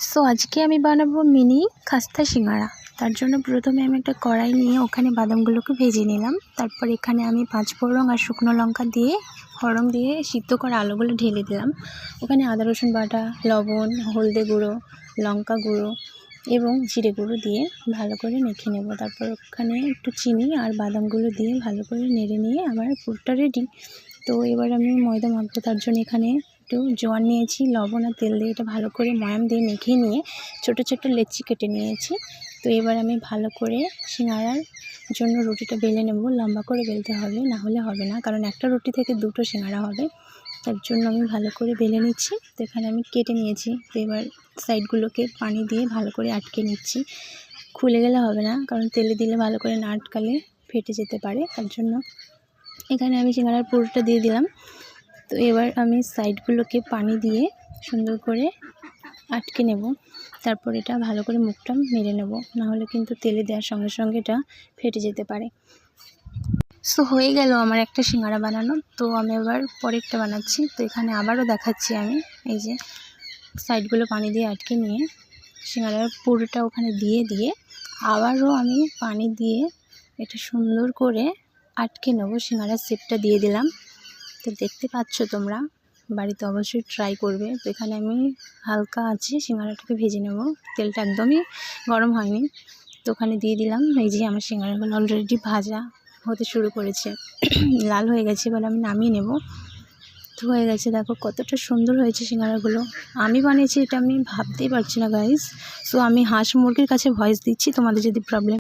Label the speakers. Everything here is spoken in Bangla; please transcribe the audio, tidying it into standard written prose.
Speaker 1: সো আজকে আমি বানাবো মিনি খাস্তা সিঙ্গারা। তার জন্য প্রথমে আমি একটা কড়াই নিয়ে ওখানে বাদামগুলোকে ভেজে নিলাম। তারপর এখানে আমি 5 ফোড়ন আর শুকনো লঙ্কা দিয়ে ফোড়ন দিয়ে সিদ্ধ করা আলুগুলো ঢেলে দিলাম। ওখানে আদা রসুন বাটা, লবণ, হলদে গুঁড়ো, লঙ্কা গুঁড়ো এবং জিরে গুঁড়ো দিয়ে ভালো করে মেখে নেব। তারপর ওখানে একটু চিনি আর বাদামগুলো দিয়ে ভালো করে নেড়ে নিয়ে আমার পুরটা রেডি। তো এবার আমি ময়দা মাখবো। তার জন্য এখানে একটু জোয়ান নিয়েছি, লবণ আর তেল দিয়ে এটা ভালো করে ময়াম দিয়ে মেখে নিয়ে ছোটো ছোটো লেচি কেটে নিয়েছি। তো এবার আমি ভালো করে সিঙ্গারার জন্য রুটিটা বেলে নেব। লম্বা করে বেলতে হবে, না হলে হবে না, কারণ একটা রুটি থেকে দুটো সিঙ্গারা হবে। তার জন্য আমি ভালো করে বেলে নিচ্ছি। তো এখানে আমি কেটে নিয়েছি। তো এবার সাইডগুলোকে পানি দিয়ে ভালো করে আটকে নিচ্ছি। খুলে গেলে হবে না, কারণ তেলে দিলে ভালো করে না আটকালে ফেটে যেতে পারে। তার জন্য এখানে আমি সিঙ্গারার পুরটা দিয়ে দিলাম। তো এবার আমি সাইডগুলোকে পানি দিয়ে সুন্দর করে আটকে নেব। তারপর এটা ভালো করে মুখটা মেরে নেব, না হলে কিন্তু তেলে দেওয়ার সঙ্গে সঙ্গে এটা ফেটে যেতে পারে। সো হয়ে গেল আমার একটা সিঙ্গারা বানানো। তো আমি এবার পরেরটা বানাচ্ছি। তো এখানে আবারও দেখাচ্ছি আমি, এই যে সাইডগুলো পানি দিয়ে আটকে নিয়ে সিঙ্গারার পুরটা ওখানে দিয়ে আবারও আমি পানি দিয়ে এটা সুন্দর করে আটকে নেব। সিঙ্গারার শেপটা দিয়ে দিলাম। তো দেখতে পাচ্ছ তোমরা, বাড়িতে অবশ্যই ট্রাই করবে। তো এখানে আমি হালকা আছে সিঙ্গারাটাকে ভেজে নেব, তেলটা একদমই গরম হয়নি। তো ওখানে দিয়ে দিলাম। এই যে আমার সিঙ্গারাগুলো অলরেডি ভাজা হতে শুরু করেছে, লাল হয়ে গেছে, এবার আমি নামিয়ে নেব। তো হয়ে গেছে, দেখো কতটা সুন্দর হয়েছে সিঙ্গারাগুলো। আমি বানিয়েছি, এটা আমি ভাবতেই পারছি না গাইস। সো আমি হাঁস মুরগির কাছে ভয়েস দিচ্ছি, তোমাদের যদি প্রবলেম